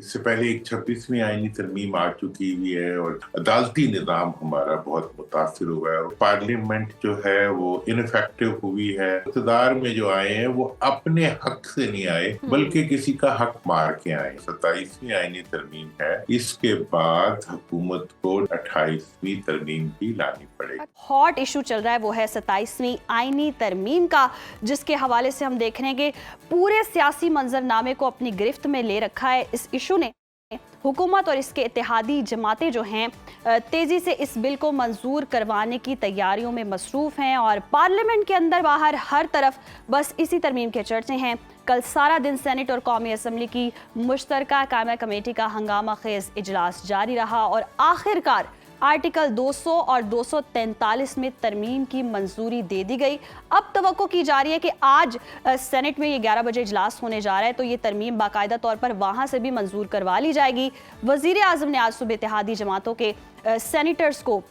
इससे पहले एक 26वीं आईनी तरमीम आ चुकी हुई है और अदालती निज़ाम हमारा बहुत मुतासिर हुआ है और पार्लियामेंट जो है वो इनफेक्टिव हुई है। इक़्तिदार में जो आए हैं वो अपने हक से नहीं आए बल्कि किसी का हक मार के आए। 27वीं आईनी तरमीम है, इसके बाद हुकूमत को 28वीं तरमीम भी लानी पड़ेगी। हॉट इशू चल रहा है वो है 27वीं आईनी तरमीम का, जिसके हवाले से हम देख रहे हैं कि पूरे सियासी मंजरनामे को अपनी गिरफ्त में ले रखा है। इस इशू ने हुकूमत और इसके इत्तेहादी जमातें जो हैं तेज़ी से इस बिल को मंजूर करवाने की तैयारियों में मसरूफ़ हैं और पार्लियामेंट के अंदर बाहर हर तरफ बस इसी तरमीम के चर्चे हैं। कल सारा दिन सेनेट और कौमी असम्बली की मुश्तरका कायमा कमेटी का हंगामा खेज इजलास जारी रहा और आखिरकार आर्टिकल 200 और 243 में तरमीम की मंजूरी दे दी गई। अब तवक्को की जा रही है कि आज सेनेट में ये 11 बजे इजलास होने जा रहा है, तो ये तरमीम बाकायदा तौर पर वहाँ से भी मंजूर करवा ली जाएगी। वज़ीर आज़म ने आज सुबह इत्तेहादी जमातों के सेनेटर्स को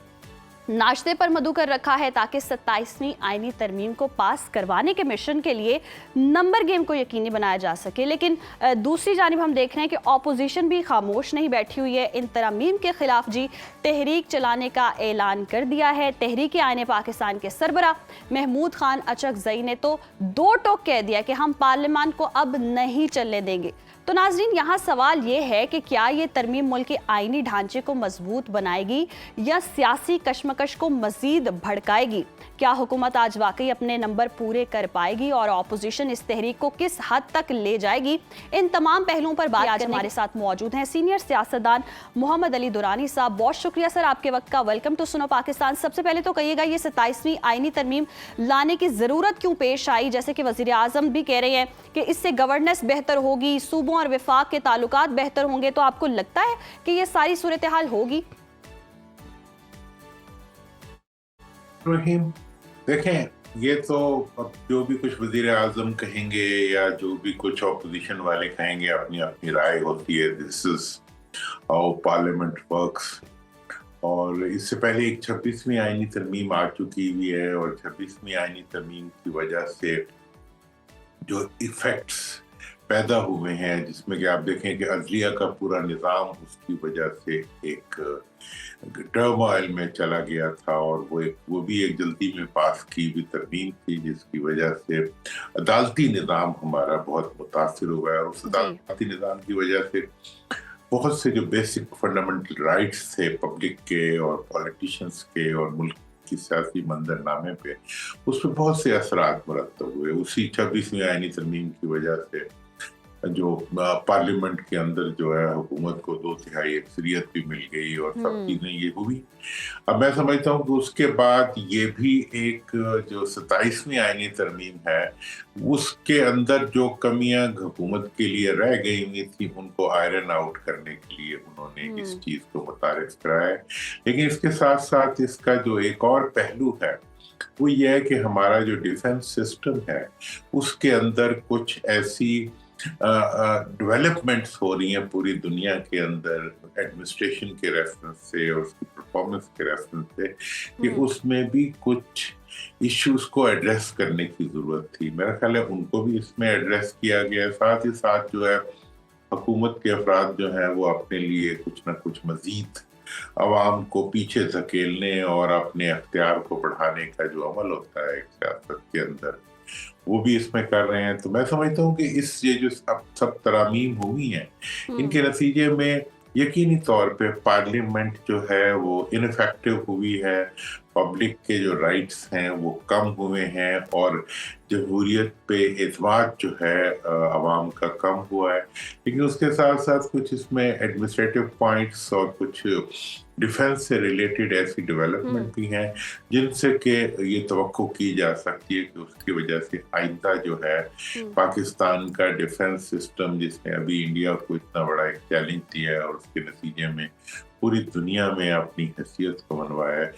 नाश्ते पर मदऊ कर रखा है ताकि 27वीं आईनी तरमीम को पास करवाने के मिशन के लिए नंबर गेम को यकीनी बनाया जा सके। लेकिन दूसरी जानिब हम देख रहे हैं कि अपोजिशन भी खामोश नहीं बैठी हुई है। इन तरमीम के खिलाफ जी तहरीक चलाने का ऐलान कर दिया है। तहरीक आईन पाकिस्तान के सरबरा महमूद खान अचकज़ई ने तो दो टोक कह दिया कि हम पार्लियामान को अब नहीं चलने देंगे। तो नाज़रीन, यहाँ सवाल ये है कि क्या ये तरमीम मुल्क के आईनी ढांचे को मजबूत बनाएगी या सियासी कशमकश को मजीद भड़काएगी? क्या हुकूमत आज वाकई अपने नंबर पूरे कर पाएगी और अपोजिशन इस तहरीक को किस हद तक ले जाएगी? इन तमाम पहलुओं पर बात आज हमारे साथ मौजूद हैं सीनियर सियासतदान मोहम्मद अली दुरानी साहब। बहुत शुक्रिया सर आपके वक्त का। वेलकम टू सुनो पाकिस्तान। सबसे पहले तो कहिएगा, ये 27वीं आईनी तरमीम लाने की ज़रूरत क्यों पेश आई? जैसे कि वज़ीर आज़म भी कह रहे हैं कि इससे गवर्नेंस बेहतर होगी, सूबों और वफाक के ताल्लुकात बेहतर होंगे, तो आपको लगता है कि ये सारी सूरत हाल होगी? रहीम, देखें, ये तो अब जो भी कुछ वज़ीर आज़म कहेंगे या जो भी कुछ ऑपोजिशन वाले कहेंगे, अपनी अपनी राय होती है। This is how parliament works. और इससे पहले एक 26वीं आईनी तरमीम आ चुकी हुई है और 26वीं आईनी तरमीम की वजह से जो इफेक्ट्स पैदा हुए हैं, जिसमें कि आप देखें कि अदलिया का पूरा निज़ाम उसकी वजह से एक टर्मोइल में चला गया था और वो भी एक जल्दी में पास की हुई तरमीम थी, जिसकी वजह से अदालती निज़ाम हमारा बहुत मुतासिर हुआ है। और उस अदालती निज़ाम की वजह से बहुत से जो बेसिक फंडामेंटल राइट्स थे पब्लिक के और पॉलिटिशियंस के और मुल्क की सियासी मंजरनामे पे, उस पर बहुत से असरात मुरतब हुए। उसी 26वीं आईनी तरमीम की वजह से जो पार्लियामेंट के अंदर जो है हुकूमत को 2/3 अक्सरियत भी मिल गई और सब चीजें ये हुई। अब मैं समझता हूँ कि उसके बाद ये भी एक जो 27वीं आईनी तरमीम है, उसके अंदर जो कमियां हुकूमत के लिए रह गई हुई थी उनको आयरन आउट करने के लिए उन्होंने इस चीज को मुतारिफ कराया है। लेकिन इसके साथ साथ इसका जो एक और पहलू है वो ये है कि हमारा जो डिफेंस सिस्टम है उसके अंदर कुछ ऐसी डेवलपमेंट्स हो रही हैं पूरी दुनिया के अंदर एडमिनिस्ट्रेशन के रेफरेंस से और उसकी परफॉर्मेंस के रेफरेंस से, कि उसमें भी कुछ इश्यूज को एड्रेस करने की जरूरत थी। मेरा ख्याल है उनको भी इसमें एड्रेस किया गया है। साथ ही साथ जो है हुकूमत के अफराद जो है वो अपने लिए कुछ ना कुछ मजीद अवाम को पीछे धकेलने और अपने अख्तियार को बढ़ाने का जो अमल होता है एक सियासत के अंदर, वो भी इसमें कर रहे हैं। तो मैं समझता हूँ कि ये जो अब सब तरामीम हुई हैं, इनके नतीजे में यकीनी तौर पे पार्लियामेंट जो है वो इनफेक्टिव हुई है, पब्लिक के जो राइट्स हैं वो कम हुए हैं और जमहूरियत पे एतमाद जो है अवाम का कम हुआ है। लेकिन उसके साथ साथ कुछ इसमें एडमिनिस्ट्रेटिव पॉइंट्स और कुछ डिफेंस से रिलेटेड ऐसी डेवलपमेंट भी हैं जिनसे कि ये तवक्को की जा सकती है कि उसकी वजह से आइंदा जो है पाकिस्तान का डिफेंस सिस्टम, जिसने अभी इंडिया को इतना बड़ा एक चैलेंज दिया है और उसके नतीजे में पूरी दुनिया में अपनी हैसियत को मनवाया है,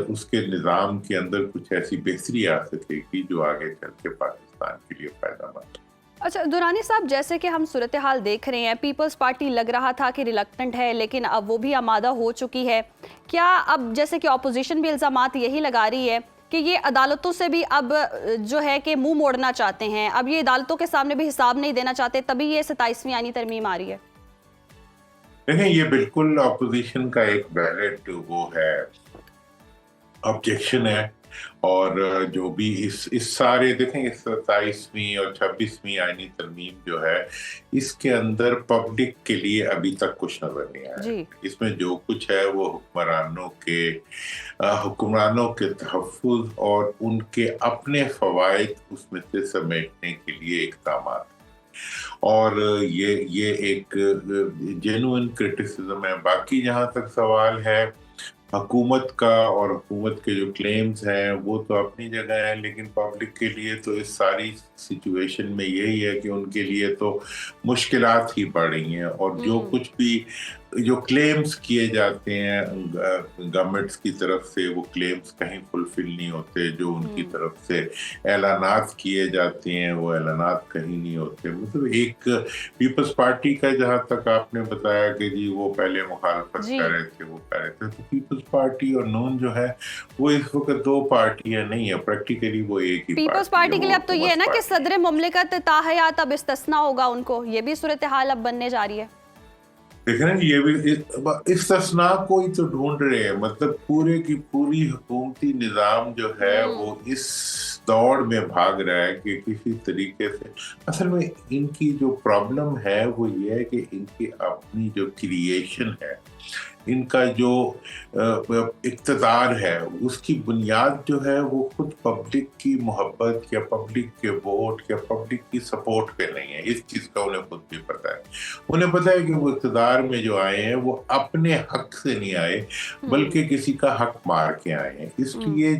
उसके निज़ाम के अंदर कुछ ऐसी बेहतरी आ सकेगी जो आगे चल के पाकिस्तान के लिए फायदेमंद। अच्छा दुरानी साहब, जैसे कि हम सूरत हाल देख रहे हैं, पीपल्स पार्टी लग रहा था कि रिलक्टेंट है, लेकिन अब वो भी आमादा हो चुकी है। क्या अब जैसे कि अपोजिशन भी इल्ज़ामात यही लगा रही है कि ये अदालतों से भी अब जो है कि मुंह मोड़ना चाहते हैं, अब ये अदालतों के सामने भी हिसाब नहीं देना चाहते, तभी ये 27वीं आईनी तरमीम आ रही है? देखें, ये बिल्कुल अपोजिशन का एक वैलिड वो है, ऑब्जेक्शन है। और जो भी इस सारे देखें, इस 27वीं और 26वीं आईनी तरमीम जो है, इसके अंदर पब्लिक के लिए अभी तक कुछ नजर नहीं आया। जी। इसमें जो कुछ है वो हुक्मरानों के तहफ़्फ़ुज़ और उनके अपने फ़वाइद उसमें से समेटने के लिए इक़दामात। और ये एक जेन्युइन क्रिटिसिज्म है। बाकी जहाँ तक सवाल है हुकूमत का, और हुकूमत के जो क्लेम्स हैं वो तो अपनी जगह है, लेकिन पब्लिक के लिए तो इस सारी सिचुएशन में यही है कि उनके लिए तो मुश्किलात ही बढ़ रही हैं। और जो कुछ भी जो क्लेम्स किए जाते हैं गवर्नमेंट्स की तरफ से, वो क्लेम्स कहीं फुलफिल नहीं होते। जो उनकी तरफ से ऐलानात किए जाते हैं वो ऐलानात कहीं नहीं होते। मतलब एक पीपल्स पार्टी का, जहाँ तक आपने बताया कि जी वो पहले मुखालफत जी। कर रहे थे, वो कर रहे थे, तो पीपल्स पार्टी और नून जो है वो इस वक्त दो पार्टियां नहीं है, प्रैक्टिकली वो एक ही पीपल्स पार्टी के लिए अब तो ये है ना कि सदर मुमलिकत ताहयात अब इस्तिस्ना होगा उनको, ये भी सूरत हाल अब बनने जा रही है। देख रहे हैं, ये भी इस्तिस्ना को ही तो ढूंढ रहे हैं। मतलब पूरे की पूरी हुकूमती निज़ाम जो है वो इस दौड़ में भाग रहा है कि किसी तरीके से, असल में इनकी जो प्रॉब्लम है वो ये है कि इनकी अपनी जो क्रिएशन है, इनका जो इक़्तिदार है, उसकी बुनियाद जो है वो खुद पब्लिक की मोहब्बत या पब्लिक के वोट या पब्लिक की सपोर्ट पे नहीं है। इस चीज़ का उन्हें खुद भी पता है। उन्हें पता है कि वो इक़्तिदार में जो आए हैं वो अपने हक से नहीं आए, बल्कि किसी का हक मार के आए हैं। इसलिए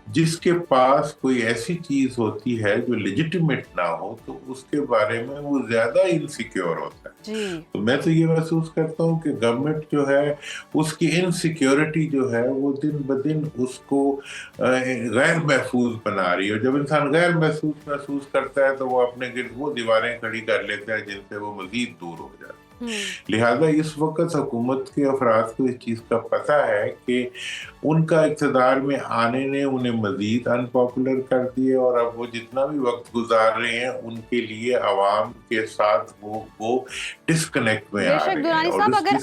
जिसके पास कोई ऐसी चीज़ होती है जो लेजिटिमेट ना हो, तो उसके बारे में वो ज़्यादा इनसिक्योर होता है। तो मैं तो ये महसूस करता हूँ कि गवर्नमेंट जो है उसकी इनसिक्योरिटी जो है वो दिन ब दिन उसको गैर महफूज बना रही है। जब इंसान गैर महसूस करता है तो वो अपने गिर्द वो दीवारें खड़ी कर लेता है जिनसे वो मजीद दूर हो जाता है। लिहाजा इस वक्त हुकूमत के अफराद को इस चीज़ का पता है कि उनका इक़्तिदार में आने ने उन्हें मजीद अनपॉपुलर कर दिए, और अब वो जितना भी वक्त गुजार रहे हैं उनके लिए अवाम के साथ वो डिस्कनेक्ट में आ रहे हैं। दुरानी साहब, अगर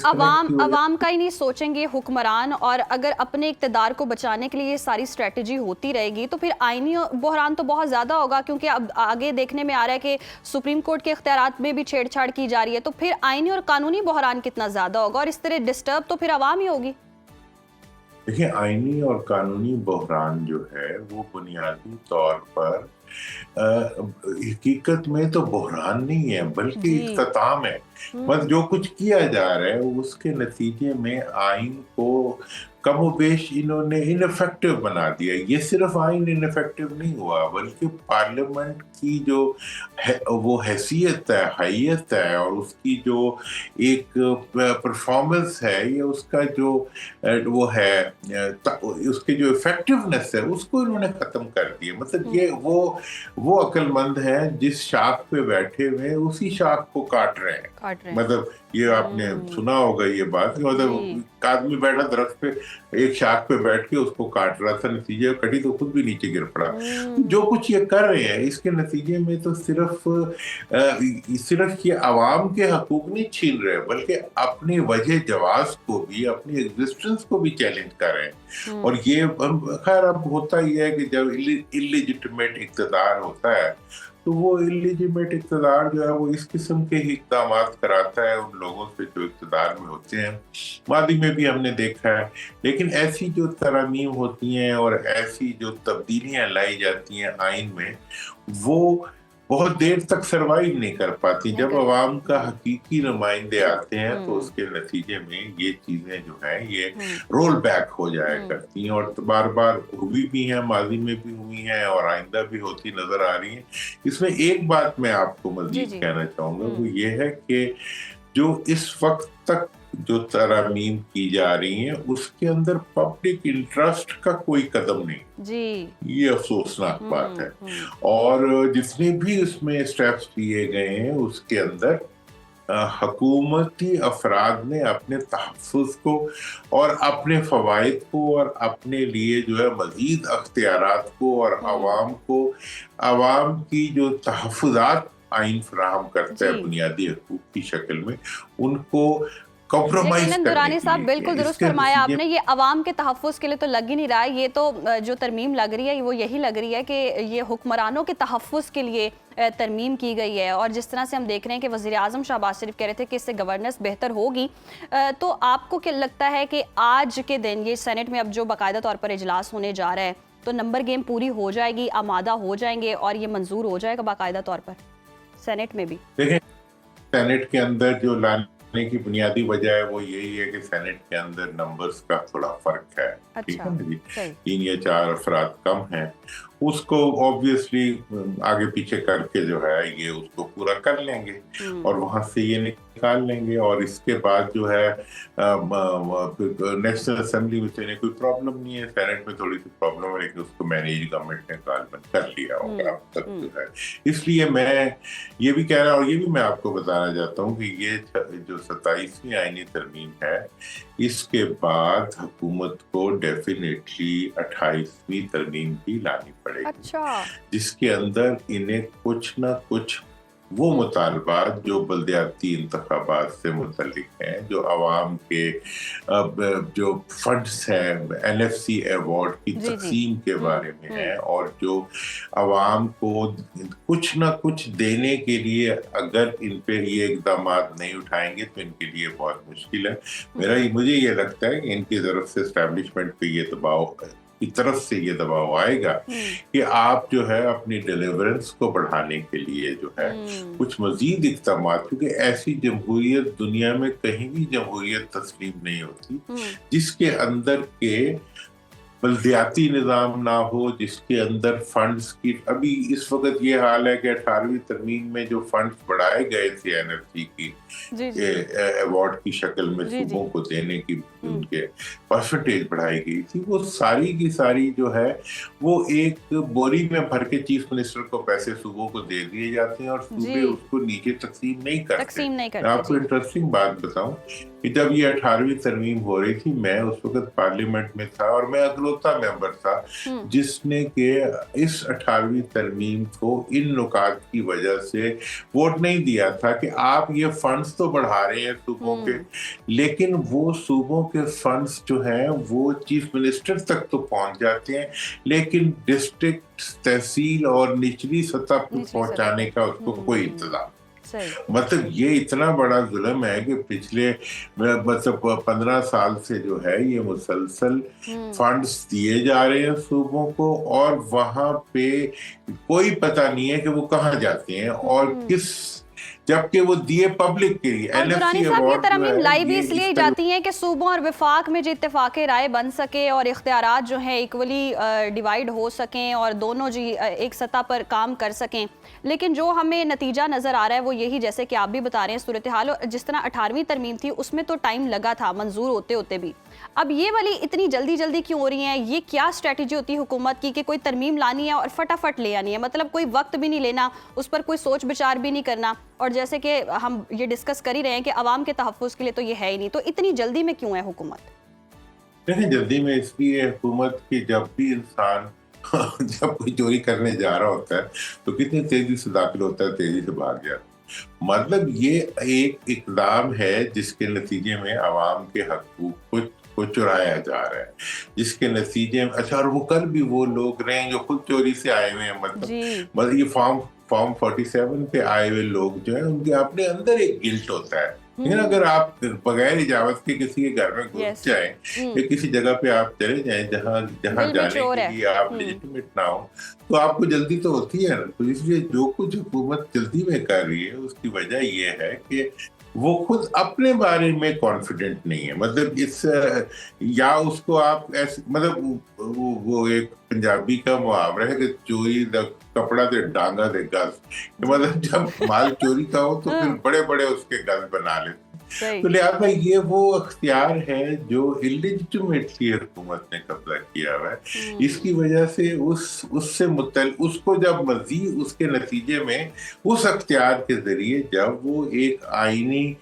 अवाम का ही नहीं सोचेंगे हुक्मरान, और अगर अपने इक़्तिदार को बचाने के लिए ये सारी स्ट्रेटजी होती रहेगी, तो फिर आईनी बहरान तो बहुत ज़्यादा होगा। क्योंकि अब आगे देखने में आ रहा है कि सुप्रीम कोर्ट के इख्तियारात में भी छेड़छाड़ की जा रही है, तो फिर आईनी और कानूनी बहरान कितना ज़्यादा होगा, और इस तरह डिस्टर्ब तो फिर अवाम ही होगी। देखिए, आईनी और कानूनी बहरान जो है वो बुनियादी तौर पर हकीकत में तो बहरान नहीं है, बल्कि इख्तिताम है। मतलब जो कुछ किया जा रहा है उसके नतीजे में आइन को कमोबेश इन्होंने इनफेक्टिव बना दिया। ये सिर्फ आइन इनफेक्टिव नहीं हुआ, बल्कि पार्लियामेंट की जो वो हैसियत है, हैयत है, और उसकी जो एक परफॉर्मेंस है, या उसका जो वो है उसके जो इफेक्टिवनेस है, उसको इन्होंने खत्म कर दिया। मतलब ये वो अक्लमंद है जिस शाख पे बैठे हुए उसी शाख को काट रहे हैं। मतलब ये आपने सुना होगा ये बात, मतलब आदमी बैठा दरख्त पे, एक शाख पे बैठ के उसको काट रहा था, नतीजे कटी तो खुद भी नीचे गिर पड़ा। जो कुछ ये कर रहे हैं इसके नतीजे में तो सिर्फ ये आवाम के हकूक नहीं छीन रहे, बल्कि अपनी वजह जवाज को भी, अपनी एग्जिस्टेंस को भी चैलेंज कर रहे हैं। और ये खैर अब होता ही है कि जब इलिजिटिमेट इक़्तिदार होता है तो वो इलिजिमेट इक़्तिदार जो है वो इस किस्म के ही इक़दामात कराता है उन लोगों से जो इक़्तिदार में होते हैं। मादी में भी हमने देखा है। लेकिन ऐसी जो तरमीम होती हैं और ऐसी जो तब्दीलियां लाई जाती हैं आइन में, वो बहुत देर तक सरवाइव नहीं कर पाती। जब अवाम का हकीकी नुमाइंदे आते हैं तो उसके नतीजे में ये चीजें जो हैं ये रोल बैक हो जाया करती हैं, और बार बार हुई भी हैं, माजी में भी हुई हैं और आइंदा भी होती नजर आ रही हैं। इसमें एक बात मैं आपको मजीद कहना चाहूंगा, वो ये है कि जो इस वक्त तक जो तरमीम की जा रही हैं उसके अंदर पब्लिक इंटरेस्ट का कोई कदम नहीं जी। ये अफसोसनाक बात है। और जितने भी उसमें स्टेप्स लिए गए हैं उसके अंदर हकूमती अफराद ने अपने तहफ़्फ़ुज़ को और अपने फ़वाइद को और अपने लिए जो है मज़ीद अख्तियारात को और आवाम की जो तहफ़्फ़ुज़ात आइन फराहम करता है बुनियादी हकूक़ की शक्ल में, उनको کمپرومائز یقیناً درانی صاحب بالکل درست فرمایا آپ نے. یہ عوام کے تحفظ کے لیے تو لگ ہی نہیں رہا ہے. یہ تو جو ترمیم لگ رہی ہے وہ یہی لگ رہی ہے کہ یہ حکمرانوں کے تحفظ کے لیے ترمیم کی گئی ہے. اور جس طرح سے ہم دیکھ رہے ہیں کہ وزیر اعظم شہباز شریف کہہ رہے تھے کہ اس سے گورننس بہتر ہوگی, تو آپ کو کیا لگتا ہے کہ آج کے دن یہ سینٹ میں اب جو باقاعدہ طور پر اجلاس ہونے جا رہا ہے تو نمبر گیم پوری ہو جائے گی, آمادہ ہو جائیں گے اور یہ منظور ہو جائے گا باقاعدہ طور پر سینٹ میں بھی؟ دیکھیں سینٹ کے اندر جو لانے کی بنیادی وجہ ہے وہ یہی ہے کہ سینٹ کے اندر نمبرز کا تھوڑا فرق ہے. ٹھیک ہے نا جی, 3 یا 4 افراد کم ہیں. اس کو آبویسلی آگے پیچھے کر کے جو ہے یہ اس کو پورا کر لیں گے اور وہاں سے یہ نکال لیں گے. اور اس کے بعد جو ہے نیشنل اسمبلی میں سے کوئی پرابلم نہیں ہے. سینٹ میں تھوڑی سی پرابلم ہے لیکن اس کو مینیج گورنمنٹ نے غالباً کر لیا ہوگا اب تک جو ہے. اس لیے میں یہ بھی کہہ رہا ہوں اور یہ بھی میں آپ کو بتانا چاہتا ہوں کہ یہ جو 27ویں آئینی ترمیم ہے اس کے بعد حکومت کو ڈیفینیٹلی 28ویں ترمیم بھی لانی پڑے گی, جس کے اندر انہیں کچھ نہ کچھ وہ مطالبات جو بلدیاتی انتخابات سے متعلق ہیں, جو عوام کے جو فنڈز ہیں NFC ایوارڈ کی تقسیم کے بارے میں ہیں, اور جو عوام کو کچھ نہ کچھ دینے کے لیے اگر ان پہ یہ اقدامات نہیں اٹھائیں گے تو ان کے لیے بہت مشکل ہے. مجھے یہ لگتا ہے کہ ان کی طرف سے اسٹیبلشمنٹ پہ یہ دباؤ کی طرف سے یہ دباؤ آئے گا کہ آپ جو ہے اپنی ڈیلیورنس کو بڑھانے کے لیے جو ہے کچھ مزید اقدامات, کیونکہ ایسی جمہوریت دنیا میں کہیں بھی جمہوریت تسلیم نہیں ہوتی جس کے اندر کے بلدیاتی نظام نہ ہو, جس کے اندر فنڈز کی ابھی اس وقت یہ حال ہے کہ 18ویں ترمیم میں جو فنڈز بڑھائے گئے تھے NFC کی ایوارڈ کی شکل میں صوبوں کو دینے کی ان کے پرسنٹیج بڑھائی گئی تھی, وہ ساری کی ساری جو ہے وہ ایک بوری میں بھر کے چیف منسٹر کو پیسے صوبوں کو دے دیے جاتے ہیں اور صوبے اس کو نیچے تقسیم نہیں کرتے. میں آپ کو انٹرسٹنگ بات بتاؤں کہ جب یہ 18ویں ترمیم ہو رہی تھی میں اس وقت پارلیمنٹ میں تھا اور میں اکلوتا ممبر تھا جس نے کہ اس 18ویں ترمیم کو ان نکات کی وجہ سے ووٹ نہیں دیا تھا کہ آپ یہ فنڈز تو بڑھا رہے ہیں صوبوں کے, لیکن وہ صوبوں کے فنڈز جو ہیں وہ چیف منسٹر تک تو پہنچ جاتے ہیں لیکن ڈسٹرکٹ, تحصیل اور نچلی سطح پر پہنچانے کا اس کو کوئی انتظام. مطلب یہ اتنا بڑا ظلم ہے کہ پچھلے 15 سال سے جو ہے یہ مسلسل فنڈز دیے جا رہے ہیں صوبوں کو اور وہاں پہ کوئی پتہ نہیں ہے کہ وہ کہاں جاتے ہیں اور کس, جبکہ وہ دیے پبلک کے لیے. درانی صاحب یہ ترمیم لائی بھی اس لیے جاتی ہیں کہ صوبوں اور وفاق میں جو اتفاق رائے بن سکے اور اختیارات جو ہیں ایکولی ڈیوائیڈ ہو سکیں اور دونوں جی ایک سطح پر کام کر سکیں. لیکن جو ہمیں نتیجہ نظر آ رہا ہے وہ یہی, جیسے کہ آپ بھی بتا رہے ہیں صورتحال جس طرح 18ویں ترمیم تھی اس میں تو ٹائم لگا تھا منظور ہوتے ہوتے بھی, اب یہ والی اتنی جلدی جلدی کیوں ہو رہی ہیں؟ یہ کیا اسٹریٹجی ہوتی ہے حکومت کی کہ کوئی ترمیم لانی ہے اور فٹافٹ لے آنی ہے, مطلب کوئی وقت بھی نہیں لینا, اس پر کوئی سوچ بچار بھی نہیں کرنا, اور جیسے کہ ہم یہ ڈسکس کر ہی رہے ہیں کہ عوام کے تحفظ کے لیے تو یہ ہے ہی نہیں, تو اتنی جلدی میں کیوں ہے حکومت؟ دیکھیں جلدی میں اس لیے حکومت کی جب بھی انسان جب کوئی چوری کرنے جا رہا ہوتا ہے تو کتنی تیزی سے داخل ہوتا ہے, تیزی سے بھاگ جاتا ہے. مطلب یہ ایک اقدام ہے جس کے نتیجے میں عوام کے حقوق کو چرایا جا رہا ہے, جس کے نتیجے میں اچھا, اور وہ کل بھی وہ لوگ رہے ہیں جو خود چوری سے آئے ہوئے ہیں, مطلب یہ فارم 47 پہ آئے ہوئے لوگ جو ہیں ان کے اپنے اندر ایک گلٹ ہوتا ہے. لیکن اگر آپ بغیر اجازت کے کسی کے گھر میں گھس جائیں یا کسی جگہ پہ آپ چلے جائیں جہاں جانے کے لیے آپ لیجیٹمیٹ نہ ہو تو آپ کو جلدی تو ہوتی ہے. تو اس لیے جو کچھ حکومت جلدی میں کر رہی ہے اس کی وجہ یہ ہے کہ وہ خود اپنے بارے میں کانفیڈنٹ نہیں ہے. مطلب اس یا اس کو آپ ایسے, مطلب وہ ایک پنجابی کا محاورہ ہے کہ چوری دا کپڑا دے ڈانگا دے گز, مطلب جب مال چوری کا ہو تو پھر بڑے بڑے اس کے گز بنا لیتے. تو لہٰذا یہ وہ اختیار ہے جو اللیجیٹمیٹلی حکومت نے قبضہ کیا ہوا ہے. اس کی وجہ سے اس سے متعلق اس کو جب مزید اس کے نتیجے میں اس اختیار کے ذریعے جب وہ ایک آئینی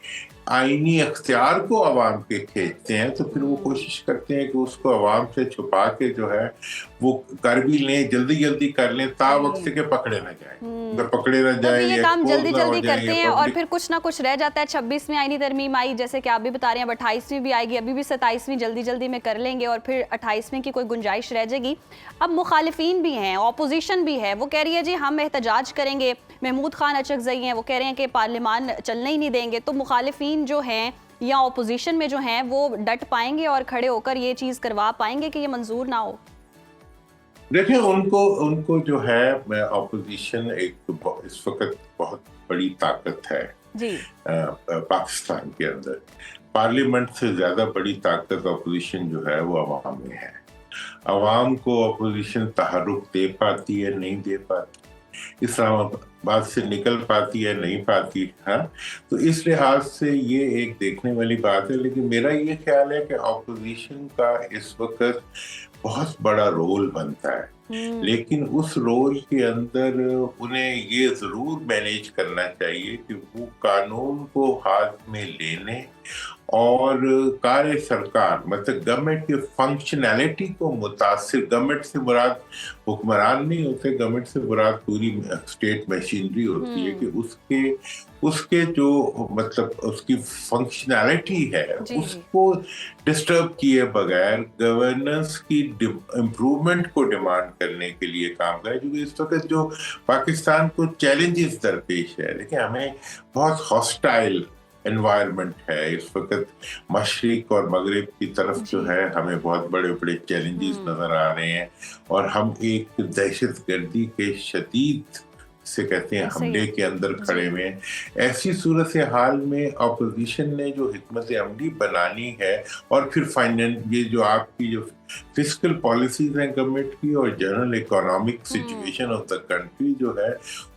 आईनी अख्तियार को अवाम के खींचते हैं, तो फिर वो कोशिश करते हैं कि उसको अवाम से छुपा के जो है वो कर भी लें, जल्दी जल्दी कर लें, ता वक्त के पकड़े ना जाए, अगर पकड़े ना तो जाए ये या काम expose जल्दी ना हो जल्दी जाए, करते या हैं और public- फिर कुछ ना कुछ रह जाता है। 26वीं आईनी तरमीम आई, जैसे कि आप भी बता रहे हैं, अब 28वीं भी आएगी, अभी भी 27वीं जल्दी जल्दी में कर लेंगे और फिर 28वीं की कोई गुंजाइश रह जाएगी। अब मुखालिफिन भी हैं, ऑपोजिशन भी है, वो कह रही है जी हम एहतजाज करेंगे। महमूद खान अचकज़ई हैं, वो कह रहे हैं कि पार्लियामान चलने ही नहीं देंगे। तो मुखालिफिन जो हैं या ऑपोजिशन में जो हैं वो डट पाएंगे और खड़े होकर ये चीज़ करवा पाएंगे कि ये मंजूर ना हो? देखिए, उनको जो है ऑपोजिशन इस वक्त बहुत बड़ी ताकत है जी। पाकिस्तान के अंदर। पार्लियामेंट से ज्यादा बड़ी ताकत ऑपोजिशन जो है वो अवाम में है। अवाम को ऑपोजिशन तहरुक दे पाती है, नहीं दे पाती, इस्लामाबाद से निकल पाती है, नहीं पाती। हाँ, तो इस लिहाज से ये एक देखने वाली बात है। लेकिन मेरा ये ख्याल है कि ऑपोजिशन का इस वक्त बहुत बड़ा रोल बनता है, लेकिन उस रोल के अंदर उन्हें ये जरूर मैनेज करना चाहिए कि वो कानून को हाथ में लेने और कार्य सरकार मतलब गवर्नमेंट की फंक्शनैलिटी को मुतासिर, गवर्नमेंट से मुराद हुक्मरान नहीं होते, गवर्नमेंट से मुराद पूरी स्टेट मशीनरी होती है, कि उसके जो मतलब उसकी फंक्शनैलिटी है उसको डिस्टर्ब किए बगैर गवर्नेंस की इम्प्रूवमेंट को डिमांड करने के लिए काम करे। क्योंकि इस वक्त जो पाकिस्तान को चैलेंजेस दरपेश है, देखिए हमें बहुत हॉस्टाइल एनवायरनमेंट है इस वक्त, मशरिक और मगरिब की तरफ जो है हमें बहुत बड़े बड़े चैलेंजेस नजर आ रहे हैं, और हम एक दहशतगर्दी के शदीद से कहते हैं हमले के अंदर खड़े हुए हैं। ऐसी सूरत हाल में अपोजिशन ने जो हिकमत अमली बनानी है और फिर फाइनेंस, ये जो आपकी जो फिस्कल पॉलिसीज हैं गवर्नमेंट की और general economic situation of the country जो है,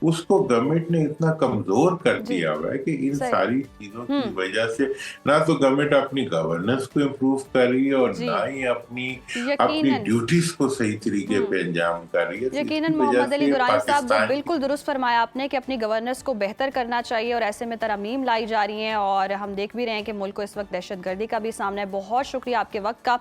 उसको गवर्नमेंट ने इतना कमजोर कर दिया हुआ है कि इन सारी चीजों की वजह से ना तो गवर्नमेंट अपनी गवर्नेंस को इम्प्रूव कर रही है और ना ही अपनी ड्यूटीज को सही तरीके पे अंजाम कर रही है। यकीनन मोहम्मद अली दुरानी साहब, बिल्कुल दुरुस्त फरमाया आपने कि अपनी गवर्नेंस को बेहतर करना चाहिए और ऐसे में तरमीम लाई जा रही हैं और हम देख भी रहे हैं कि मुल्क को इस वक्त दहशतगर्दी का भी सामना है। बहुत शुक्रिया आपके वक्त का।